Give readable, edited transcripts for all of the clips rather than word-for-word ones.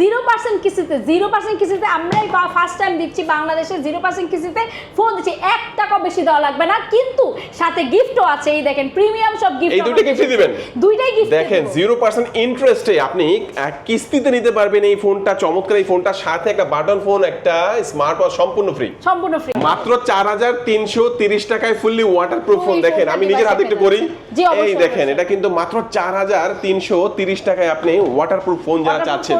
0% কিস্তিতে 0% কিস্তিতে আমরাই ফার্স্ট টাইম দিচ্ছি বাংলাদেশে 0% কিস্তিতে ফোন দিচ্ছি, 1 টাকা বেশি দেওয়া লাগবে না, কিন্তু সাথে গিফটও আছে। এই দেখেন প্রিমিয়াম সব গিফট, এই দুটো গিফট দিবেন, দুইটাই গিফট দেখেন 0% ইন্টারেস্টে আপনি কিস্তিতে নিতে পারবেন এই ফোনটা। চমৎকার এই ফোনটা, সাথে একটা বাটন ফোন, একটা স্মার্ট ওয়াচ, সম্পূর্ণ ফ্রি মাত্র 4330 টাকায় ফুললি ওয়াটারপ্রুফ ফোন। দেখেন আমি নিজের হাতে একটু করি, এই দেখেন এটা কিন্তু মাত্র 4330 টাকায় আপনি ওয়াটারপ্রুফ ফোন যারা চাচ্ছেন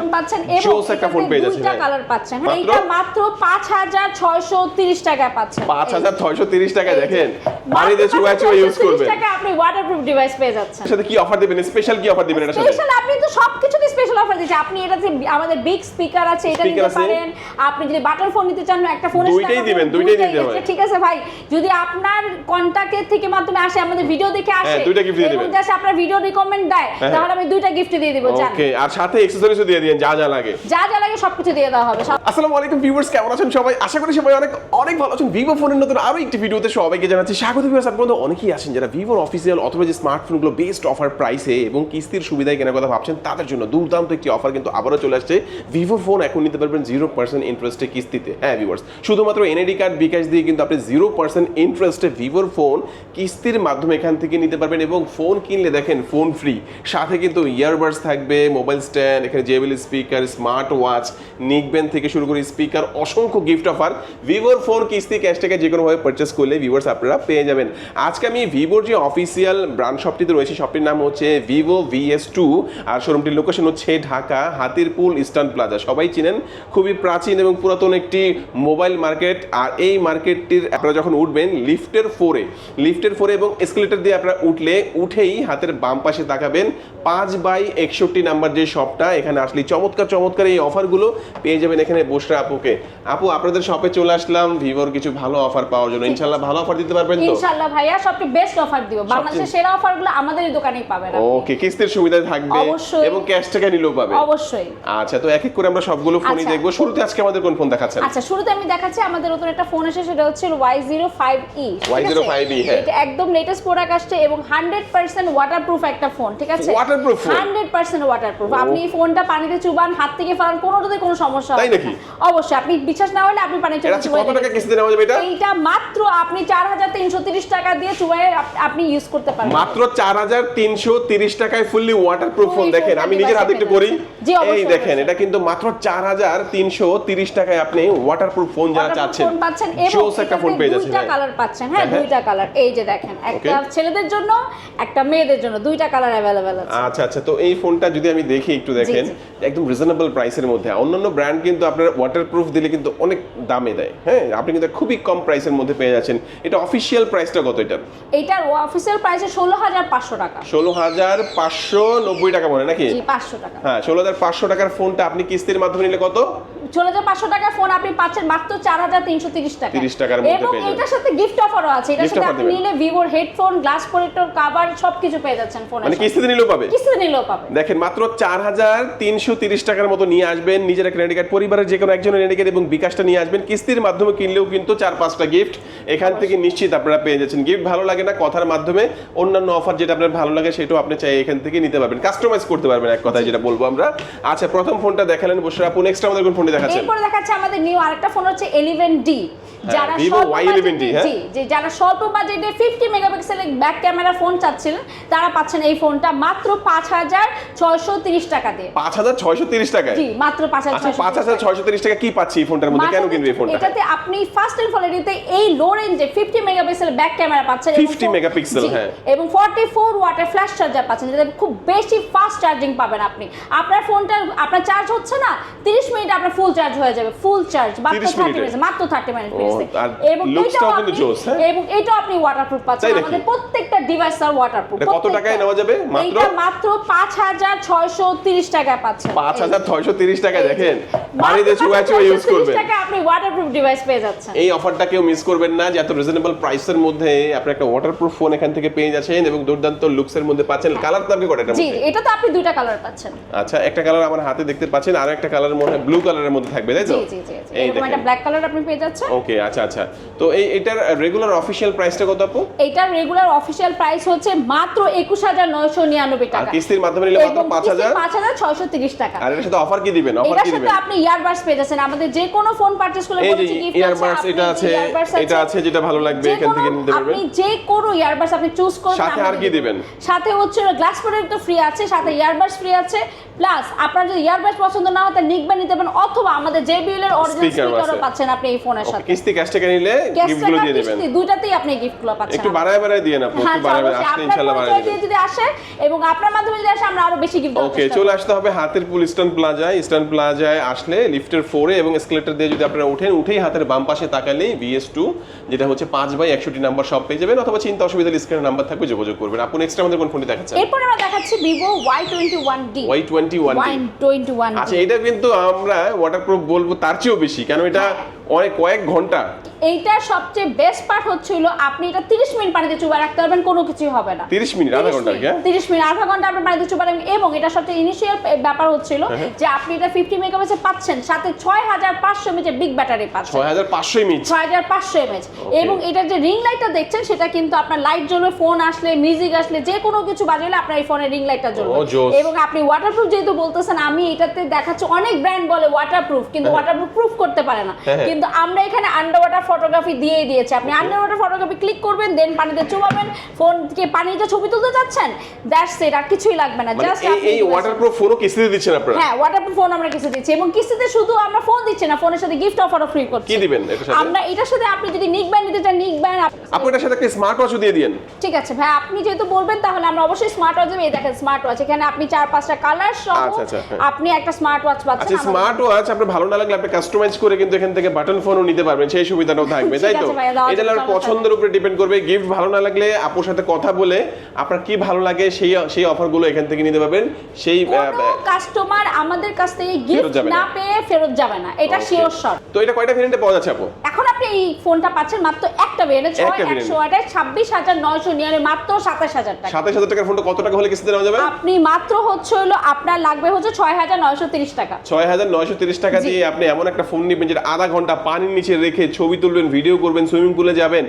জোস একটা ফোন পেয়ে যাচ্ছেন। দুইটা কালার পাচ্ছেন, এইটা মাত্র 5630 টাকায় পাচ্ছেন। 5630 টাকায় দেখেন পানি দিয়ে চুয়া চুয়া ইউজ করবেন, টাকা আপনি ওয়াটারপ্রুফ ডিভাইস পেয়ে যাচ্ছেন। সাথে কি অফার দিবেন, স্পেশাল কি অফার দিবেন? এটা সাথে স্পেশাল আপনি তো সবকিছুতে স্পেশাল অফার দিচ্ছি। আপনি এটাতে আমাদের বিগ স্পিকার আছে, এটা নিতে পারেন। আপনি যদি বাটন ফোন নিতে চান একটা ফোনের সাথে দুইটাই দিবেন, দুইটাই দিতে হবে। ঠিক আছে ভাই, যদি আপনার কন্টাক্টের থেকে মাধ্যমে আসে, আমাদের ভিডিও দেখে আসে, দুইটা গিফট দিয়ে দিবেন, এবং জাস্ট আপনার ভিডিও রিকমেন্ড দেয়, তাহলে আমি দুইটা গিফট দিয়ে দেব। জান ওকে, আর সাথে অ্যাকসেসরিজও দিয়ে দিবেন, যা যা লাগে সবকিছু দিয়ে দেওয়া হবে। আসসালামু আলাইকুম ভিউয়ার্স, কেমন আছেন সবাই? আশা করি সবাই অনেক অনেক ভালো আছেন। ভিভো ফোনের নতুন আরো একটি ভিডিওতে সবাইকে জানাচ্ছি স্বাগত। ভিউয়ার্স, আপনারা অনেকেই আছেন যারা ভিভোর অফিসিয়াল অথবা যে স্মার্টফোনগুলো বেস্ট অফার প্রাইসে এবং কিস্তির সুবিধায় কেনার কথা ভাবছেন, তাদের জন্য দুর্দান্ত একটি অফার কিন্তু আবারও চলে আসছে। ভিভো ফোন এখন নিতে পারবেন 0% ইন্টারেস্টে কিস্তিতে। হ্যাঁ ভিউয়ার্স, শুধুমাত্র এনআইডি কার্ড বিকাশ দিয়ে কিন্তু আপনি 0% ইন্টারেস্টে ভিভোর ফোন কিস্তির মাধ্যমে এখান থেকে নিতে পারবেন, এবং ফোন কিনলে দেখেন ফোন ফ্রি, সাথে কিন্তু ইয়ারবাডস থাকবে, মোবাইল স্ট্যান্ড, এখানে JBL speaker, smart watch, neckband থেকে শুরু করে স্পিকার, অসংখ্য গিফট অফার। ভিভোর ফোন কিস্তি ক্যাশ টাকা যে কোনোভাবে পারচেস করলে ভিউয়ার্স আপনারা পেয়ে যাবেন। আজকে আমি ভিভোর যে অফিসিয়াল ব্র্যান্ড শপটিতে রয়েছে, শপটির নাম হচ্ছে ভিভো VS2, আর শোরুমটির লোকেশন হচ্ছে ঢাকা হাতিরপুল ইস্টার্ন প্লাজা। সবাই চিনেন, খুবই প্রাচীন এবং পুরাতন একটি মোবাইল মার্কেট। আর এই মার্কেটটির আপনারা যখন উঠবেন লিফটের ফোরে এবং এসকেলেটর দিয়ে আপনারা উঠেই হাতের বাম পাশে তাকাবেন 5/61 নাম্বার যে শপটা, এখানে আসলে চমৎকার এই অফারগুলো পেয়ে যাবেন। এখানে বসরা আপু আপনাদের শপে চলে আসলাম ভিভোর কিছু ভালো অফার পাওয়ার জন্য। ইনশাআল্লাহ ভালো অফার দিতে পারবেন তো? ইনশাআল্লাহ ভাইয়া, সবচেয়ে বেস্ট অফার দিব। বাংলাদেশের সেরা অফারগুলো আমাদের এই দোকানেই পাবেন। ওকে, কিস্তির সুবিধা থাকবে এবং ক্যাশ টাকা নিলেও পাবে অবশ্যই। আচ্ছা, তো এক এক করে আমরা সবগুলো ফোনই দেখব। শুরুতে আজকে আমাদের কোন ফোন দেখাচ্ছেন? আচ্ছা, শুরুতে আমি দেখাচ্ছি আমাদের নতুন একটা ফোন এসেছে, সেটা হচ্ছে Y05e। Y05e, হ্যাঁ, এটা একদম লেটেস্ট প্রোডাক্ট আসছে এবং 100% ওয়াটারপ্রুফ একটা ফোন। ঠিক আছে, ওয়াটারপ্রুফ, 100% ওয়াটারপ্রুফ। আপনি এই ফোনটা পানিতে চুবান, হাত থেকে ফেলান, কোনোটাতে কোনো সমস্যা হবে না। অবশ্যই, আপনি বিশ্বাস না হলে আপনি পানিতে চুবান। কত টাকা কিস্তিতে নেওয়া যাবে এটা? এইটা মাত্র আপনি 4330 টাকা দিয়ে চুবায়ে আপনি ইউজ করতে পারবেন। মাত্র 4330 টাকায় ফুললি ওয়াটারপ্রুফ ফোন। দেখেন আমি নিজের হাতে একটু করি, এই দেখেন এটা কিন্তু মাত্র 4330 টাকায় আপনি ওয়াটারপ্রুফ ফোন যারা চাচ্ছেন জোস একটা ফোন পেয়ে যাচ্ছেন। দুইটা কালার পাচ্ছেন। হ্যাঁ, দুইটা কালার, এই যে দেখেন, একটা ছেলেদের জন্য একটা মেয়েদের জন্য, দুইটা কালার अवेलेबल আছে। আচ্ছা, তো এই ফোনটা যদি আমি দেখি একটু, দেখেন একদম রিজনেবল প্রাইসের মধ্যে। অন্যান্য ব্র্যান্ড কিন্তু আপনার ওয়াটারপ্রুফ দিলে কিন্তু অনেক দামে দেয়, হ্যাঁ, আপনি কিন্তু খুবই কম প্রাইসের মধ্যে পেয়ে যাচ্ছেন। এটা অফিশিয়াল প্রাইসটা কত এটার? এটার অফিশিয়াল প্রাইস 16500 টাকা। 16590 টাকা বলে নাকি? জি, 500 টাকা। হ্যাঁ, 16500 টাকার ফোনটা আপনি কিস্তির মাধ্যমে নিলে কত? 16500 টাকার ফোন আপনি পাচ্ছেন মাত্র 4330 টাকা। 30 টাকার মধ্যে পেয়ে যাবেন। এবং এটার সাথে গিফট অফারও আছে। এটার সাথে আপনি নিলে ভিভোর হেডফোন, গ্লাস প্রোটেক্টর, কভার সবকিছু পেয়ে যাচ্ছেন ফোনে। মানে কিস্তিতে নিলেও পাবে? কিস্তিতে নিলেও পাবে। দেখেন মাত্র 4330 টাকার মতো নিয়ে আসবেন। নিজের একটা ক্রেডিট কার্ড, পরিবারের যে কোনো একজনের ক্রেডিট কার্ড এবং বিকাশটা নিয়ে আসবেন। কিস্তির মাধ্যমে কিনলেও কিন্তু 4-5টা গিফট এখান থেকে নিশ্চিত আপনারা পেয়ে যাচ্ছেন। গিফট ভালো লাগে না, কথার মাধ্যমে অন্যান্য অফার যেটা আপনার ভালো লাগে সেটাও আপনি চাই এখান থেকে নিতে পারবেন, কাস্টমাইজ করতে পারবেন, এক কথায় যেটা বলবো আমরা। আচ্ছা, প্রথম ফোনটা দেখালেন বসরা আপু, নেক্সট আমাদের কোন ফোনটি দেখাচ্ছেন? এরপর দেখাচ্ছে আমাদের নিউ আরেকটা ফোন হচ্ছে 11D। যারা Vivo Y11D, হ্যাঁ, যারা স্বল্প বাজেটে 50 মেগাপিক্সেলের ব্যাক ক্যামেরা ফোন চাচ্ছিলেন, তারা পাচ্ছেন এই ফোনটা মাত্র 5630 টাকা দিয়ে। 5630 টাকায়? জি, মাত্র 5630 টাকা কি পাচ্ছি এই ফোনটার মধ্যে? কেন কিনবে এই ফোনটা? এটাতে আপনি ফার্স্ট এন্ড ফরওয়ার্ডে এই লো রেঞ্জে 50 মেগাপিক্সেলের ব্যাক ক্যামেরা পাচ্ছেন, 50 মেগাপিক্সেল, হ্যাঁ, এবং 44 ওয়াটের ফ্ল্যাশ চার্জার পাচ্ছেন, যেটা খুব বেশি ফাস্ট চার্জিং পাবেন আপনি। আপনার ফোনটা আপনার চার্জ হচ্ছে না, 30 মিনিটে আপনার ফুল চার্জ হয়ে যাবে, ফুল চার্জ মাত্র 30 মিনিট। এবং এটাও আপনি ওয়াটারপ্রুফ পাচ্ছেন। আমাদের প্রত্যেকটা ডিভাইস আর ওয়াটারপ্রুফ। কত টাকায় নেওয়া যাবে? এটা মাত্র 5630 টাকায় পাচ্ছেন। 5630 টাকায়। দেখেন পানিতে চুবাই ইউজ করবেন। টাকা আপনি ওয়াটারপ্রুফ ডিভাইস পেয়ে যাচ্ছেন। এই অফারটা কেউ মিস করবেন না, যে এত রিজনেবল প্রাইসের মধ্যে আপনি একটা ওয়াটারপ্রুফ ফোন এখান থেকে পেয়ে যাচ্ছেন এবং দুর্দান্ত লুকসের মধ্যে পাচ্ছেন। কালার তো আপনি কয়টা এটার জি মধ্যে? এটা তো আপনি দুইটা কালার পাচ্ছেন। আচ্ছা, একটা কালার আমার হাতে দেখতে পাচ্ছেন, আর একটা কালার মনে হয় ব্লু কালারের মধ্যে থাকবে, তাই তো? জি জি জি এরকম একটা ব্ল্যাক কালার আপনি পেয়ে যাচ্ছেন। ওকে, আচ্ছা আচ্ছা। তো এটার রেগুলার অফিশিয়াল প্রাইসটা কত আপু? এটার রেগুলার অফিশিয়াল প্রাইস হচ্ছে মাত্র 21999 আর টাকা। কিস্তির মাধ্যমে নিলে মাত্র 5630 টাকা। আর এর সাথে অফার কি দিবেন? অফার এটার কি সাথে দিবেন? আপনি ইয়ারবাডস পেয়ে যাচ্ছেন। আমাদের যে কোনো ফোন পারচেজ করলে এই যে বলছি গিফট ইয়ারবাডস এটা আছে, এটা আছে, যেটা ভালো লাগবে এখান থেকে নিতে পারবেন। আপনি যে কোনো ইয়ারবাডস আপনি চুজ করুন। সাথে আর কি দিবেন? সাথে হচ্ছে গ্লাস প্রোটেক্ট তো ফ্রি আছে, সাথে ইয়ারবাডস ফ্রি আছে, প্লাস আপনার যদি ইয়ারবাডস পছন্দ না হয় তাহলে নিকবেন নিতে পারেন, অথবা আমাদের JBL এর অরিজিনাল স্পিকারও পাচ্ছেন আপনি এই ফোনের সাথে। কিস্তি ক্যাশ টাকা নিলে গিফটগুলো দিয়ে দিবেন। দুইটাতেই আপনি গিফটগুলো পাচ্ছেন। একটু বাড়ায় দিয়ে না, একটু বাড়ায় আসলে ইনশাআল্লাহ বাড়ায় দিবেন। যদি আসে এবং আপনার মাধ্যমে যদি আসে আমরা আরো বেশি গিফট দেব। ওকে, চলে আসতে হবে হাতিরপুল ইস্টার্ন প্লাজায় আসলে লিফটের 4 এ এবং এসকেলেটর দিয়ে যদি আপনারা উঠেই হাতের বাম পাশে তাকালেই BS2 যেটা হচ্ছে 5/61 নাম্বার শপ পেয়ে যাবেন, অথবা চিন্তা অসুবিধা স্ক্রিনে নাম্বার থাকবে, যোগাযোগ করবেন। আপনি নেক্সট আমাদের কোন ফোনটি দেখাচ্ছেন? এরপর আমরা দেখাচ্ছি Vivo Y21D। Y21D। আচ্ছা, এটা কিন্তু আমরা ওয়াটারপ্রুফ বলবো তার চেয়েও বেশি, কারণ এটা অনেক কয়েক ঘন্টা। এইটার সবচেয়ে বেস্ট পার্ট হচ্ছিল আপনি এটা 30 মিনিট পানিতে চুবাই রাখতে পারবেন, কোনো কিছুই হবে না। 30 মিনিট, আধা ঘন্টা কি? 30 মিনিট, আধা ঘন্টা আপনি পানিতে চুবাই রাখবেন। এবং এটা সবচেয়ে ইনিশিয়াল ব্যাপার হচ্ছিল যে আপনি এটা 50 মেগাপিক্সেল পাচ্ছেন, সাথে 6500 mAh বিগ ব্যাটারি পাচ্ছেন। 6500 mAh 6500 mAh। এবং এটার যে রিং লাইটটা দেখছেন সেটা কিন্তু আপনার লাইট জ্বলবে, ফোন আসলে, মিউজিক আসলে, যে কোনো কিছু বাজালে আপনার এই ফোনের রিং লাইটটা জ্বলবে। এবং আপনি ওয়াটারপ্রুফ যেহেতু বলতেছেন, আমি এটাতে দেখাচ্ছি অনেক ব্র্যান্ড বলে ওয়াটারপ্রুফ, কিন্তু ওয়াটারপ্রুফ প্রুফ করতে পারে না, কিন্তু আমরা এখানে আন্ডার ওয়াটার ফটোগ্রাফি দিয়ে দিয়েছি। আপনি আন্ডার ওয়াটার ফটোগ্রাফি ক্লিক করবেন, দেন পানিতে চুবাবেন, ফোনকে পানিতে ছবি তুলতে যাচ্ছেন, দ্যাটস ইট, আর কিছুই লাগবে না। জাস্ট এই ওয়াটারপ্রুফ ফোনও কিস্তিতে দিচ্ছেন আপনারা? হ্যাঁ, ওয়াটারপ্রুফ ফোন আমরা কিস্তি দিচ্ছি, এবং কিস্তিতে শুধু আমরা ফোন দিচ্ছি না, ফোনের সাথে গিফট অফারও ফ্রি করছি। কি দিবেন এটার সাথে? আমরা এটার সাথে আপনি যদি নিকব্যান্ড নিতে চান নিকব্যান্ড, আপনি এটার সাথে একটা স্মার্ট ওয়াচও দিয়ে দিন। ঠিক আছে ভাই, আপনি যেহেতু বলবেন তাহলে আমরা অবশ্যই স্মার্ট ওয়াচ দেব। এই দেখেন স্মার্ট ওয়াচ, এখানে আপনি 4-5টা কালার সহ আপনি একটা স্মার্ট ওয়াচ পাচ্ছেন। আচ্ছা, স্মার্ট ওয়াচ আপনার ভালো না লাগলে আপনি কাস্টমাইজ করে কিন্তু এখান থেকে বাটন ফোনও নিতে পারবেন, সেই সুবিধাটাও থাকবে, তাই তো? এটা আপনার পছন্দের উপরে ডিপেন্ড করবে। গিফট ভালো না লাগলে আপুর সাথে কথা বলে আপনার কি ভালো লাগে সেই অফারগুলো এখান থেকে নিতে পারবেন। সেই কাস্টমার আমাদের কাছ থেকে গিফট না পেয়ে ফেরত যাবে না, এটা শিওর শট। তো এটা কয়টা ভেরিয়েন্টে পাওয়া যাচ্ছে আপু? এখন আপনি এই ফোনটা পাচ্ছেন মাত্র একটা ভেরিয়েন্টে, 6128 26999 মাত্র 27000 টাকা। 27000 টাকার ফোনটা কত টাকা হলে কিস্তিতে নেওয়া যাবে? আপনি মাত্র হচ্ছে হলো আপনার লাগবে হচ্ছে 6930 টাকা। 6930 টাকা দিয়ে আপনি এমন একটা ফোন নেবেন যেটা আধা ঘন্টা পানির নিচে রেখে ছবি তুলবেন, ভিডিও করবেন, সুইমিং পুলে যাবেন,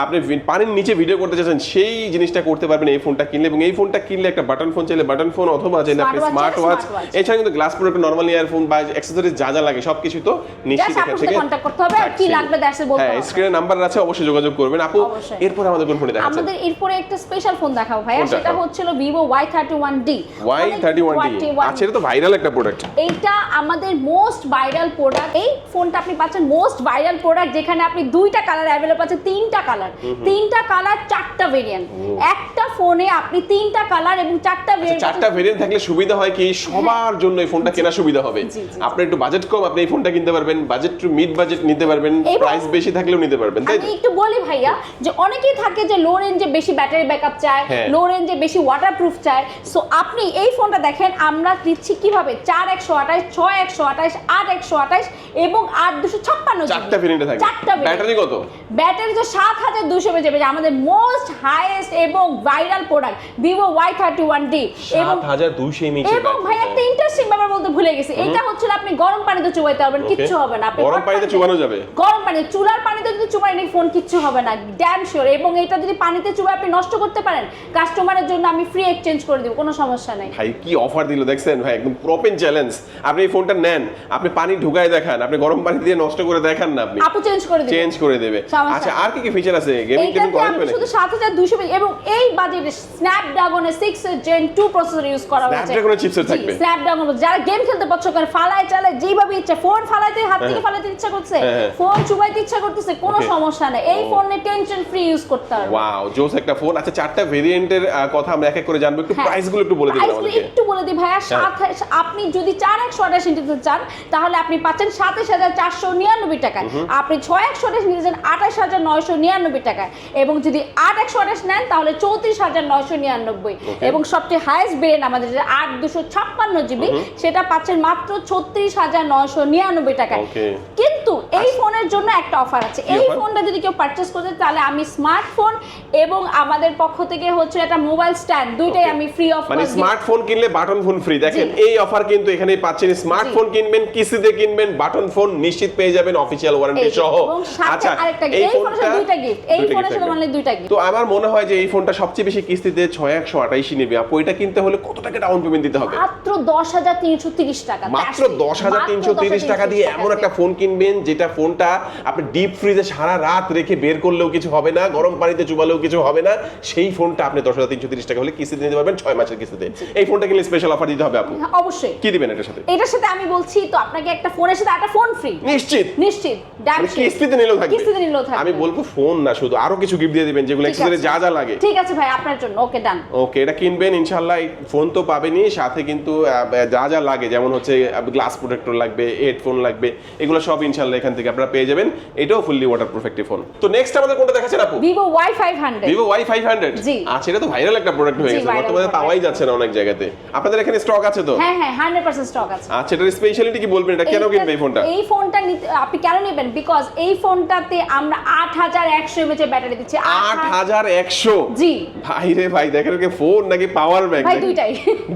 আপনি পানির নিচে ভিডিও করতে চাচ্ছেন, সেই জিনিসটা করতে পারবেন এই ফোনটা কিনলে। এবং এই ফোনটা কিনলে একটা বাটন ফোন চাইলে বাটন ফোন, অথবা চাইলে আপনি স্মার্ট ওয়াচ, এছাড়া কিন্তু গ্লাস প্রোটেক্ট, নরমাল ইয়ারফোন বা অ্যাকসেসরিজ যা লাগে সবকিছু তো নিশ্চিত এখান থেকে কন্টাক্ট করতে হবে। আর কি লাগবে দ্যাটস বলতে হবে। হ্যাঁ, স্ক্রিনে নাম্বার আছে, অবশ্যই যোগাযোগ করবেন আপু। এরপর আমাদের কোন ফোন দেখাচ্ছেন? আমাদের এরপরে একটা স্পেশাল ফোন দেখাবো ভাইয়া, সেটা হচ্ছে Vivo Y31D। আচ্ছা, এটা তো ভাইরাল একটা প্রোডাক্ট। এইটা আমাদের মোস্ট ভাইরাল প্রোডাক্ট। এই ফোনটা আপনি পাচ্ছেন মোস্ট ভাইরাল প্রোডাক্ট, যেখানে আপনি দুইটা কালার অ্যাভেলেবল পাচ্ছেন, তিনটা কালার 4টা ভেরিয়েন্ট। একটা ফোনে আপনি তিনটা কালার এবং 4টা ভেরিয়েন্ট। 4টা ভেরিয়েন্ট থাকলে সুবিধা হয় কি, সবার জন্য এই ফোনটা কেনা সুবিধা হবে। আপনি একটু বাজেট কম, আপনি এই ফোনটা কিনতে পারবেন, বাজেট টু মিড বাজেট নিতে পারবেন, প্রাইস বেশি থাকলেও নিতে পারবেন, তাই তো? আমি একটু বলি ভাইয়া, যে অনেকেই থাকে যে লো রেঞ্জে বেশি ব্যাটারি ব্যাকআপ চায়, লো রেঞ্জে বেশি ওয়াটারপ্রুফ চায়। সো আপনি এই ফোনটা দেখেন আমরা দিচ্ছি কিভাবে, 4128, 6128, 8128 এবং 8256। 4টা ভেরিয়েন্টে থাকে। ব্যাটারি কত? ব্যাটারি তো 7200 mAh, আমাদের মোস্ট হাইয়েস্ট এবং viral product Vivo Y31D। 7200 mAh। এবং ভাই একটা ইন্টারেস্টিং ব্যাপার বলতে ভুলে গেছি, এটা হচ্ছে আপনি গরম পানিতে চুবাইতে পারবেন, কিচ্ছু হবে না। আপনি গরম পানিতে চুবানো যাবে? গরম পানি, চুলার পানিতে যদি চুবাই নেই ফোন কিচ্ছু হবে না, ড্যাম শিওর। এবং এটা যদি পানিতে চুবাই আপনি নষ্ট করতে পারেন, কাস্টমারের জন্য আমি ফ্রি এক্সচেঞ্জ করে দিব, কোনো সমস্যা নাই। ভাই কি অফার দিল দেখছেন ভাই, একদম প্রপেন চ্যালেঞ্জ। আপনি এই ফোনটা নেন, আপনি পানি ঢুকায় দেখান, আপনি গরম পানি দিয়ে নষ্ট করে দেখান না, আপনি আপু চেঞ্জ করে দেবে। আচ্ছা, আর কি কি ফিচার আছে? গেমিং টেমিং করা যাবে নাকি? শুধু 7200 এবং এই বাজেটে স্ন্যাপড্রাগনের 6th Gen 2 প্রসেসর ইউজ করা হয়েছে। স্ন্যাপড্রাগনের চিপসেট থাকবে। স্ন্যাপড্রাগন, যারা গেম খেলতে পছন্দ করে, ফালায় চালায় যেভাবে ইচ্ছা, ফোন ফালাইতে হাত থেকে ফালাইতে ইচ্ছা করছে, ফোন চুবাইতে চালাতে ইচ্ছা করতেছে কোনো সমস্যা নেই, এই ফোনে টেনশন ফ্রি ইউজ করতে পারবেন। ওয়াও, জোস একটা ফোন। আচ্ছা, চারটা ভেরিয়েন্টের কথা আমরা এক এক করে জানবো, একটু প্রাইসগুলো একটু বলে দিবেন আমাদেরকে। একটু বলে দিই ভাইয়া, আপনি যদি 4128 নিতে চান তাহলে আপনি পাচ্ছেন 27499 টাকায়, আপনি 6128 নিতে চান 28999 টাকায়, এবং যদি 8128 নেন তাহলে 34999, এবং সবচেয়ে হাইয়েস্ট ভেরিয়েন্ট আমাদের যে 8256 জিবি সেটা পাচ্ছেন মাত্র 36999 টাকায়। কিন্তু এই ফোনের জন্য একটা অফার আছে, এই ফোনটা যদি কেউ পারচেজ করতে তাহলে আমি স্মার্টফোন এবং আমাদের পক্ষ থেকে হচ্ছে একটা মোবাইল স্ট্যান্ড দুইটাই আমি ফ্রি অফ মানে স্মার্টফোন কিনলে বাটন ফোন ফ্রি। দেখেন এই অফার কিন্তু এখানেই পাচ্ছেন, স্মার্টফোন কিনবেন, কিস্তিতে কিনবেন, বাটন ফোন নিশ্চিত পেয়ে যাবেন অফিশিয়াল ওয়ারেন্টি সহ। আচ্ছা, এই ফোনের সাথে দুইটা গিফট, এই ফোনের সাথে মানে দুইটা গিফট। তো আমার মনে হয় যে এই ফোনটা সবচেয়ে বেশি কিস্তিতে 6128 নেবে আপু, এটা কিনতে হলে কত টাকা ডাউন পেমেন্ট দিতে হবে? মাত্র 10330 টাকা, মাত্র 10330 টাকা দিয়ে এমন একটা ফোন কিনবেন যেটা ফোনটা আপনি ডিপ ফ্রিজে সারা রাত রেখে বের করলেও কিছু হবে না, গরম পানিতে চুবালেও কিছু হবে না, সেই ফোনটা আপনি 10330 টাকা হলে কিস্তিতে নিতে পারবেন 6 মাসের কিস্তিতে। এই ফোনটা কিনলে স্পেশাল অফার দিতে হবে আপু। অবশ্যই। কি দিবেন এটার সাথে? এটার সাথে আমি বলছি তো আপনাকে একটা ফোনের সাথে একটা ফোন ফ্রি, নিশ্চিত নিশ্চিত, কিস্তিতে নিলেও থাকবে, কিস্তিতে নিলেও থাকবে। আমি বলবো ফোন না, শুধু আরো কিছু গিফট দিয়ে দিবেন যেগুলো এক্সেসরি যা যা লাগে। ঠিক আছে ভাই, আপনার জন্য ওকে ডান। ওকে, এটা কিনবেন ইনশাআল্লাহ, ফোন তো পাবেনই, সাথে কিন্তু যা যা লাগে যেমন হচ্ছে গ্লাস প্রোটেক্টর লাগবে, হেডফোন লাগবে, এগুলো সব ইনশাআল্লাহ এখান থেকে আপনারা পেয়ে যাবেন। এটাও ফুললি ওয়াটারপ্রুফ একটি ফোন। তো নেক্সট আমাদের কোনটা দেখাচ্ছেন আপু? Vivo Y500। Vivo Y500, জি। আচ্ছা, এটা তো ভাইরাল একটা প্রোডাক্ট হয়ে গেছে, বর্তমানে পাওয়াই যাচ্ছে না অনেক জায়গাতে। আপনাদের এখানে স্টক আছে তো? হ্যাঁ হ্যাঁ, 100% স্টক আছে। আচ্ছা, এটার স্পেশালিটি কি বলবেন, এটা কেন কিনবেন এই ফোনটা? এই ফোনটা আপনি কেন নেবেন? বিকজ এই ফোনটাতে আমরা 8100 mAh এর ব্যাটারি দিচ্ছি। 8100? জি ভাই রে ভাই, দেখেন কি ফোন নাকি পাওয়ার ব্যাংক? ভাই দুইটাই।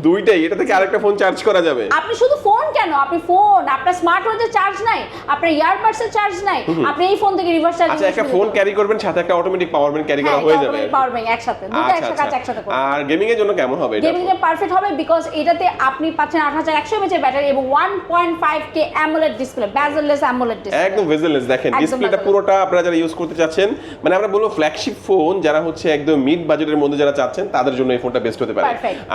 দুইটাই, এটা থেকে আরেকটা ফোন চার্জ করা যাবে? আপনি শুধু ফোন কেন, আপনি ফোন, আপনার স্মার্টফোনে চার্জ নাই, আপনার ইয়ারবাডসে চার্জ নাই, আপনি এই ফোন থেকে রিভার্স চার্জিং। আচ্ছা, একটা ফোন ক্যারি করবেন, সাথে একটা অটোমেটিক পাওয়ার ব্যাংক ক্যারি করা হয়ে যাবে? পাওয়ার ব্যাংক একসাথে, দুটো একসাথে কাজ একসাথে করবে। আর গেমিং এর জন্য কেমন হবে এটা? গেমিং এর পারফেক্ট হবে বিকজ এটাতে আপনি পাচ্ছেন 8100 mAh ব্যাটারি এবং 1.5K AMOLED display, bezel-less AMOLED display, একদম বেজেললেস। দেখেন ডিসপ্লেটা পুরোটা আপনারা যারা ইউজ করতে চাচ্ছেন, মানে আমরা বলবো ফ্ল্যাগশিপ ফোন যারা হচ্ছে একদম মিড বাজেটের মধ্যে যারা চাচ্ছেন তাদের জন্য এই ফোনটা বেস্ট হতে পারে।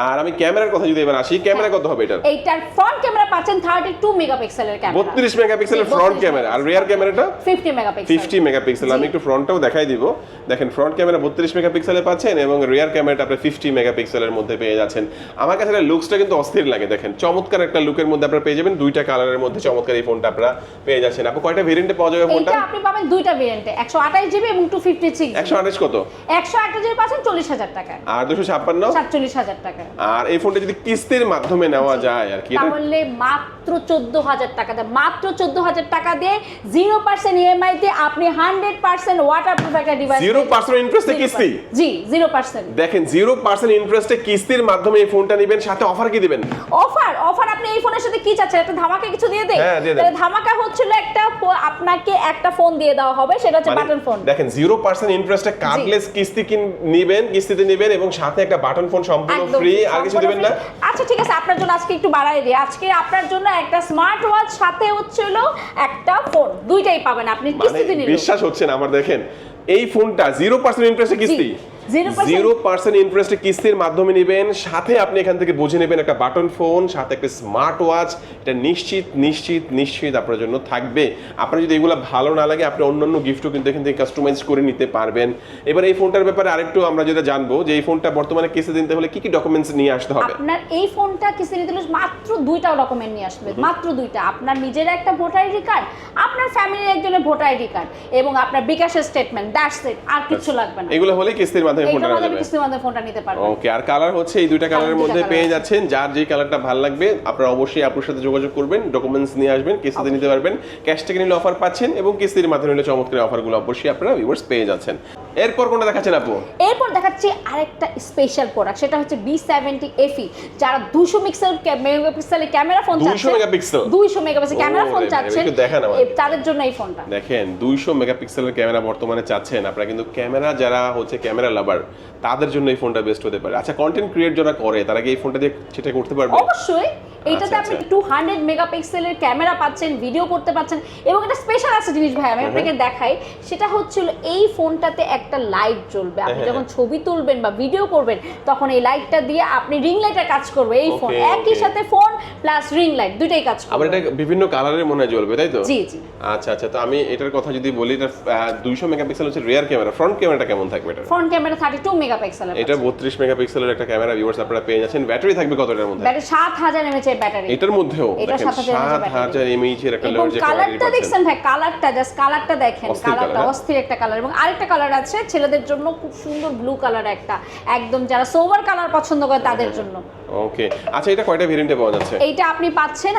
আর আমি ক্যামেরার কথা যদি এবার আসি, ক্যামেরা কত হবে এটার? এইটার ফ্রন্ট ক্যামেরা পাচ্ছেন 32 মেগাপিক্সেলের ক্যামেরা, 32 মেগাপিক্সেলের ফ্রন্ট ক্যামেরা, আর রিয়ার ক্যামেরাটা 50 মেগাপিক্সেল। 50 মেগাপিক্সেল। আমি একটু ফ্রন্টটাও দেখাই দিব। দেখেন ফ্রন্ট ক্যামেরা 32 মেগাপিক্সেলে পাচ্ছেন এবং রিয়ার ক্যামেরাটা আপনি 50 মেগাপিক্সেলের মধ্যে পেয়ে যাচ্ছেন। আমার কাছে এটা লুকসটা কিন্তু অস্থির লাগে, দেখেন চমৎকার একটা লুকের মধ্যে আপনারা পেয়ে যাবেন, দুইটা কালারের মধ্যে চমৎকার এই ফোনটা আপনারা পেয়ে যাচ্ছেন। আপু কয়টা ভেরিয়েন্টে পাওয়া যাবে ফোনটা? এটা আপনি পাবেন দুইটা ভেরিয়েন্টে, 128 জিবি এবং 256 জিবি। 128 কত? 128 জিবি পাচ্ছেন 40000 টাকা, আর 256 47000 টাকা। আর এই ফোনটা যদি কিস্তির মাধ্যমে নেওয়া যায় আর কি, তাহলে মাত্র 14000 টাকা দিয়ে, মাত্র 14000 টাকা দিয়ে 0% ইএমআই তে আপনি 100% ওয়াটারপ্রুফ একটা ডিভাইস, 0% ইন্টারেস্টে কিস্তি। জি 0%। দেখেন 0% ইন্টারেস্টে কিস্তির মাধ্যমে এই ফোনটা নেবেন, সাথে অফার কি দিবেন? অফার আপনি এই ফোনের সাথে কি চাচ্ছেন? একটা ধামাকা কিছু দিয়ে দেই? হ্যাঁ, দিয়ে দেন। তাহলে ধামাকা হচ্ছিল একটা আপনাকে একটা ফোন দিয়ে দেওয়া হবে, সেটা হচ্ছে বাটন ফোন। দেখেন 0% ইন্টারেস্টে কার্ডলেস কিস্তিতে নেবেন এবং সাথে একটা বাটন ফোন সম্পূর্ণ ফ্রি, আর কিছু দিবেন না? আচ্ছা ঠিক আছে, আপনার জন্য আজকে একটু বাড়াই দিই, আজকে আপনার জন্য একটা স্মার্ট ওয়াচ সাথে হচ্ছিল একটা ফোন, দুইটাই পাবেন আপনি কিস্তিতে নিলে। বিশ্বাস হচ্ছে না আমার, দেখেন এই ফোনটা 0% ইন্টারেস্টে কিস্তি, 0% ইন্টারেস্টে কিস্তির মাধ্যমে নেবেন, সাথে আপনি এখান থেকে বুঝে নেবেন একটা বাটন ফোন, সাথে একটা স্মার্ট ওয়াচ। এটা নিশ্চিত নিশ্চিত নিশ্চিত আপনার জন্য থাকবে। আপনার যদি এগুলো ভালো না লাগে আপনি অন্যান্য গিফটও কিন্তু এখান থেকে কাস্টমাইজ করে নিতে পারবেন। এবার এই ফোনটার ব্যাপারে আরেকটু আমরা যেটা জানবো যে এই ফোনটা বর্তমানে কিস্তি দিতে হলে কি কি ডকুমেন্টস নিয়ে আসতে হবে? আপনার এই ফোনটা কিস্তি নিতে হলে মাত্র দুইটা ডকুমেন্ট নিয়ে আসবে, মাত্র দুইটা। আপনার নিজের একটা ভোটার আইডি কার্ড, আপনার ফ্যামিলির একজনের ভোটার আইডি কার্ড এবং আপনার বিকাশের স্টেটমেন্ট, দ্যাটস ইট, আর কিছু লাগবে না। এগুলো হলে কিস্তির মাধ্যমে ফোনটা নেওয়া যাবে। কিস্তির মাধ্যমে ফোনটা নিতে পারবেন। ওকে, আর কালার হচ্ছে এই দুইটা কালারের মধ্যে পেয়ে যাচ্ছেন, যার যে কালারটা ভালো লাগবে আপনারা অবশ্যই আপুর সাথে যোগাযোগ করবেন, ডকুমেন্টস নিয়ে আসবেন, কিস্তিতে নিতে পারবেন। ক্যাশ থেকে নিলে অফার পাচ্ছেন এবং কিস্তির মাধ্যমে নিলে চমৎকার অফারগুলো অবশ্যই আপনারা ভিউয়ার্স পেয়ে যাচ্ছেন। এরপর কোনটা দেখাচ্ছেন আপু? এরপর দেখাচ্ছি আরেকটা স্পেশাল প্রোডাক্ট, সেটা হচ্ছে B70 FE। যারা 200 মেগাপিক্সেলের ক্যামেরা ফোন চাচ্ছেন, 200 মেগাপিক্সেল 200 মেগাপিক্সেল ক্যামেরা ফোন চাচ্ছেন, দেখেন তাদের জন্য এই ফোনটা। দেখেন 200 মেগাপিক্সেলের ক্যামেরা বর্তমানে চাচ্ছেন আপনারা, কিন্তু ক্যামেরা যারা হচ্ছে ক্যামেরা লাভার তাদের জন্য এই ফোনটা বেস্ট হতে পারে। আচ্ছা, কন্টেন্ট ক্রিয়েট যারা করে তারা কি এই ফোনটা দিয়ে সেটা করতে পারবে? অবশ্যই এইটাতে আপনি 200 মেগাপিক্সেলের ক্যামেরা পাচ্ছেন, ভিডিও করতে পাচ্ছেন এবং এটা স্পেশাল আছে জিনিস ভাই, আমি আপনাকে দেখাই। সেটা হচ্ছিল এই ফোনটাতে একটা লাইট জ্বলবে, আপনি যখন ছবি তুলবেন বা ভিডিও করবেন তখন এই লাইটটা দিয়ে আপনি রিং লাইটের কাজ করবে এই ফোন, একই সাথে ফোন প্লাস রিং লাইট দুইটাই কাজ করবে। আবার এটা বিভিন্ন কালারের মনে হয় জ্বলবে, তাই তো? জি জি। আচ্ছা আচ্ছা, তো আমি এটার কথা যদি বলি, এটা 200 মেগাপিক্সেল হচ্ছে রিয়ার ক্যামেরা, ফ্রন্ট ক্যামেরাটা কেমন থাকবে এটা? ফ্রন্ট ক্যামেরা 32 মেগাপিক্সেলের, এটা 32 মেগাপিক্সেলের একটা ক্যামেরা ভিউয়ার্স আপনারা পেয়ে যাচ্ছেন। ব্যাটারি থাকবে কতটার মধ্যে? ব্যাটারি 7000 mAh এর ব্যাটারি এটার মধ্যেও এটা দেখেন 7000 mAh এর একটা এবং লার্জ কালারটা দেখছেন ভাই, কালারটা জাস্ট কালারটা দেখেন, অস্থির কালারটা colour, অস্থির একটা কালার। এবং আরেকটা কালার আছে ছেলেদের জন্য খুব সুন্দর ব্লু কালার, একটা একদম যারা সোবার কালার পছন্দ করে তাদের জন্য। ওকে, আচ্ছা এটা কয়টা ভেরিয়েন্টে পাওয়া যাচ্ছে? এইটা আপনি পাচ্ছেন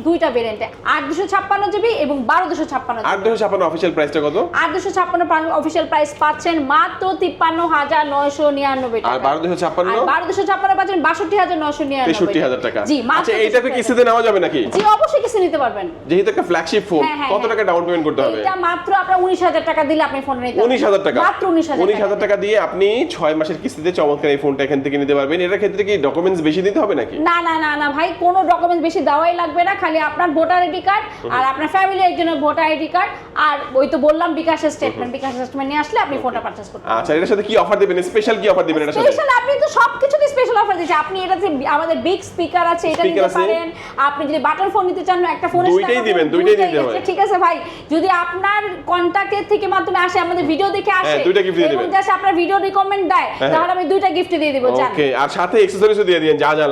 দুইটা ভেরিয়েন্টে, 8256 জিবি এবং 12256 জিবি। 8256 অফিশিয়াল প্রাইসটা কত? 8256 অফিশিয়াল প্রাইস পাচ্ছেন মাত্র 53999 টাকা। আর 12256? 12256 পাচ্ছেন 62999 63000 টাকা। জি, আচ্ছা এইটা কি কিস্তিতে নেওয়া যাবে নাকি? জি অবশ্যই কিস্তি নিতে পারবেন। যেহেতু একটা ফ্ল্যাগশিপ ফোন, কত টাকা ডাউন পেমেন্ট করতে হবে? এটা মাত্র আপনার 19000 টাকা দিলে আপনি ফোন নিতে পারবেন। 19000 টাকা, মাত্র 19000 টাকা দিয়ে আপনি 6 মাসের কিস্তিতে চমৎকার এই ফোনটা এখান থেকে নিতে পারবেন। এটার ক্ষেত্রে কি ডকুমেন্টস বেশি দিতে হবে নাকি? না না না না ভাই, কোনো ডকুমেন্টস বেশি দেওয়াই লাগবে না, খালি আপনার ভোটার আইডি কার্ড আর আপনার ফ্যামিলি একজনের ভোটার আইডি কার্ড আর ওই তো বললাম বিকাশের স্টেটমেন্ট, বিকাশের স্টেটমেন্ট নিয়ে আসলে আপনি ফোনটা পারচেজ করতে পারবেন। আচ্ছা এটার সাথে কি অফার দিবেন? স্পেশাল কি অফার দিবেন এটার সাথে? স্পেশাল আপনি তো সবকিছুতে স্পেশাল অফার দিচ্ছি। আপনি এটাতে আমাদের বিগ স্পিকার আছে, এটা নিতে পারেন। আপনি যদি বাটন ফোন নিতে চান একটা ফোনের সাথে দুইটাই দিবেন, দুইটাই দিতে হবে। ঠিক আছে ভাই, যদি আপনার কন্টাক্টের থেকে মাধ্যমে আসে, আমাদের ভিডিও দেখে আসে দুইটা গিফট দিয়ে এবং দিবেন, জাস্ট আপনার ভিডিও রিকমেন্ড দেয়, তাহলে আমি দুইটা গিফট দিয়ে দিব। জান ওকে, আর সাথে অ্যাকসেসরিজও দিয়ে দিবেন, যা যা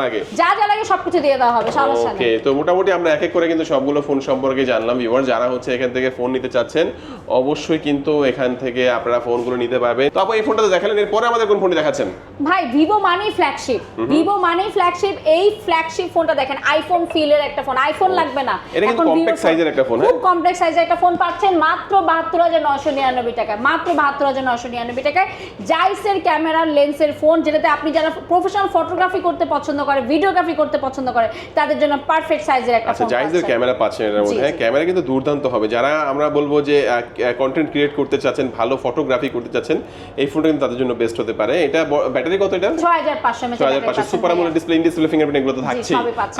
লাগে সবকিছু দিয়ে দেওয়া হবে, সমস্যা নেই। ওকে, তো মোটামুটি আমরা এক এক করে কিন্তু সবগুলো ফোন সম্পর্কে জানলাম। ভিউয়ার যারা হচ্ছে এখান থেকে ফোন নিতে চাচ্ছেন অবশ্যই কিন্তু এখান থেকে আপনারা ফোনগুলো নিতে পারবেন। তো আপু এই ফোনটা দেখালেন, এরপরে আমাদের কোন ফোনটি দেখাচ্ছেন? ভাই ভিভো মানি ফ্ল্যাগশিপ, ভিভো মানি ফ্ল্যাগশিপ। এই ফ্ল্যাগশিপ ফোনটা দেখেন, আইফোন ফিলের একটা ফোন, আইফোন লাগবে না। এটা কিন্তু কম্প্যাক্ট সাইজের একটা ফোন, খুব কম্প্যাক্ট সাইজের একটা ফোন পাচ্ছেন মাত্র 72999 টাকায়, মাত্র 72999 টাকায়। জাইসের ক্যামেরা লেন্সের ফোন, যেটাতে আপনি যারা প্রফেশনাল ফটোগ্রাফি করতে পছন্দ করে, ভিডিওগ্রাফি করতে পছন্দ করে, তাদের জন্য পারফেক্ট সাইজের একটা ফোন। আচ্ছা জাইসের ক্যামেরা পাচ্ছেন এর মধ্যে, হ্যাঁ ক্যামেরা কিন্তু দুর্দান্ত হবে। যারা আমরা বলবো যে কন্টেন্ট ক্রিয়েট করতে চাচ্ছেন, ভালো ফটোগ্রাফি করতে চাচ্ছেন, এই ফোনটা কিন্তু তাদের জন্য বেস্ট হতে পারে। এটা ব্যাটারি কত? এটা 6500 mAh, 6500 super AMOLED display, in display fingerprint, এগুলো তো থাকছে।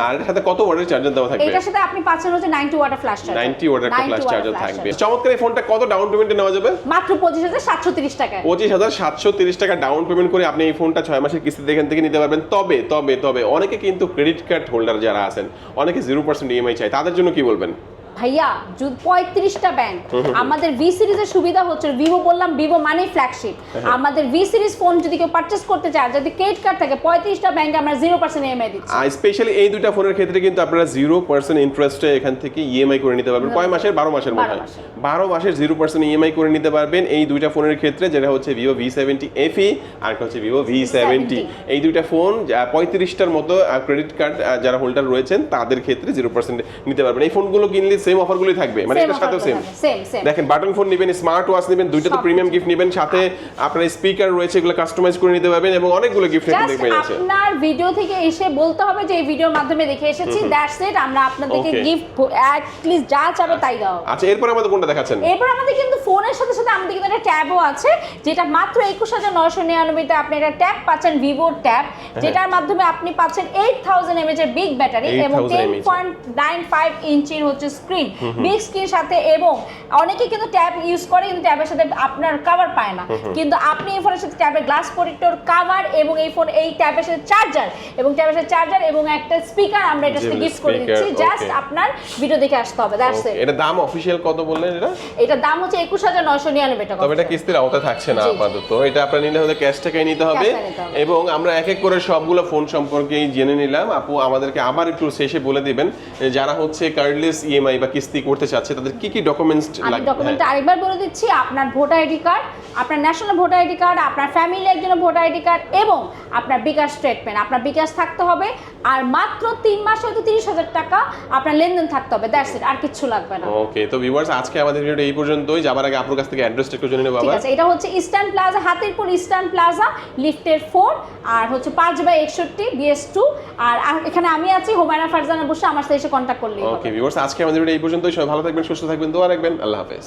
আর এর সাথে কত ওয়াটের চার্জার দেওয়া থাকবে? এটার সাথে আপনি পাচ্ছেন হচ্ছে 90 ওয়াটের ফ্ল্যাশ চার্জার, 90 ওয়াটের একটা ফ্ল্যাশ চার্জার থাকবে। চমৎকার এই ফোনটা কত ডাউন পেমেন্টে নেওয়া যাবে? মাত্র 25730 টাকায়। 25730 টাকা ডাউন পেমেন্ট করে আপনি এই ফোনটা 6 মাসের কিস্তিতে এখান থেকে নিতে পারবেন। তবে তবে তবে অনেকে কিন্তু ক্রেডিট কার্ড হোল্ডার যারা আছেন, অনেকে 0% ইএমআই চায়, তাদের জন্য কি বলবেন? ভাইয়া যদি 35টা ব্যাংক, আমাদের ভি সিরিজের সুবিধা হচ্ছে, ভিভো বললাম ভিভো মানে ফ্ল্যাগশিপ, আমাদের ভি সিরিজ ফোন যদি কেউ পারচেজ করতে চায়, যদি ক্রেডিট কার্ড থাকে 35টা ব্যাংকে আমরা 0% ইএমআই দিচ্ছি। স্পেশালি এই দুইটা ফোনের ক্ষেত্রে কিন্তু আপনারা 0% ইন্টারেস্টে এখান থেকে ইএমআই করে নিতে পারবেন। কয় মাসের? 12 মাসের মধ্যে 12 মাসের 0% ইএমআই করে নিতে পারবেন এই দুইটা ফোনের ক্ষেত্রে, যেটা হচ্ছে ভিভো V70 FE আর একটা হচ্ছে ভিভো V70। এই দুইটা ফোন 35টার মতো ক্রেডিট কার্ড যারা হোল্ডার রয়েছেন তাদের ক্ষেত্রে 0% নিতে পারবেন। এই ফোনগুলো কিনলে সেম অফারগুলোই থাকবে, মানে এটার সাথেও সেম। দেখেন বাটন ফোন নেবেন, স্মার্ট ওয়াচ নেবেন, দুইটা তো প্রিমিয়াম গিফট নেবেন, সাথে আপনার স্পিকার রয়েছে, এগুলো কাস্টমাইজ করে নিতে পারবেন এবং অনেকগুলো গিফট এখানে পেয়ে যাচ্ছে। আপনার ভিডিও থেকে এসে বলতে হবে যে এই ভিডিওর মাধ্যমে দেখে এসেছি, দ্যাটস ইট। আমরা আপনাদেরকে গিফট অ্যাট লিস্ট যা চাবে তাই দাও। আচ্ছা এরপর আমাদের কোনটা দেখাচ্ছেন? এরপর আমাদের কিন্তু ফোনের সাথে সাথে আমাদের কিন্তু একটা ট্যাবও আছে, যেটা মাত্র 21999 তে আপনি একটা ট্যাব পাচ্ছেন, ভিভো ট্যাব, যেটার মাধ্যমে আপনি পাচ্ছেন 8000 mAh এর বিগ ব্যাটারি এবং 10.95 ইঞ্চির হচ্ছে স্ক্রিন, বিগ স্ক্রিন সাথে। এবং অনেকে কিন্তু ট্যাব ইউজ করে কিন্তু ট্যাবের সাথে আপনার কভার পায় না, কিন্তু আপনি এই ফোনের সাথে ট্যাবের গ্লাস প্রোটেক্টর, কভার এবং এই ট্যাবের সাথে চার্জার এবং একটা স্পিকার আমরা এটার সাথে গিফট করে দিচ্ছি। জাস্ট আপনার ভিডিও দেখে আসতে হবে, দ্যাটস ইট। এটা দাম অফিশিয়াল কত বললেন? এটা দাম হচ্ছে 21999 টাকা। তবে এটা কিস্তির আওতায় থাকছে না আপাতত, এটা আপনারা নিলে হলে ক্যাশ টাকায় নিতে হবে। এবং আমরা এক এক করে সবগুলো ফোন সম্পর্কে জেনে নিলাম। আপু আমাদেরকে আবার একটু শেষে বলে দিবেন যারা হচ্ছে কার্ডলেস ইএমআই বা কিস্তি করতে চাচ্ছে তাদের কি কি ডকুমেন্টস লাগবে? ডকুমেন্টটা আরেকবার বলে দিচ্ছি, আপনার ভোটার আইডি কার্ড, আপনার ন্যাশনাল ভোটার আইডি কার্ড, আপনার ফ্যামিলি একজনের ভোটার আইডি কার্ড এবং আপনার বিকাশ স্টেটমেন্ট, আপনার বিকাশ থাকতে হবে। আর মাত্র 3 মাস হয়তো 30,000 টাকা আপনার লেনদেন থাকতে হবে, দ্যাটস ইট, আর কিছু লাগবে না। ওকে, তো ভিউয়ার্স আজকে আমাদের ভিডিওটা এই পর্যন্তই। যাবার আগে আপনার কাছ থেকে অ্যাড্রেসটা একটু জেনে নেব। ঠিক আছে, এটা হচ্ছে eastern plaza, Hatirpul eastern plaza, লিফটের 4 আর হচ্ছে 5/61 BS2। আর এখানে আমি আছি, হুমায়রা ফারজানা বসে, আমার সাথে এসে কন্ট্যাক্ট করলেই হবে। ওকে ভিউয়ার্স আজকে আমাদের ভিডিও এই পর্যন্তই। সবাই ভালো থাকবেন, সুস্থ থাকবেন, দোয়া রাখবেন। আল্লাহ হাফেজ।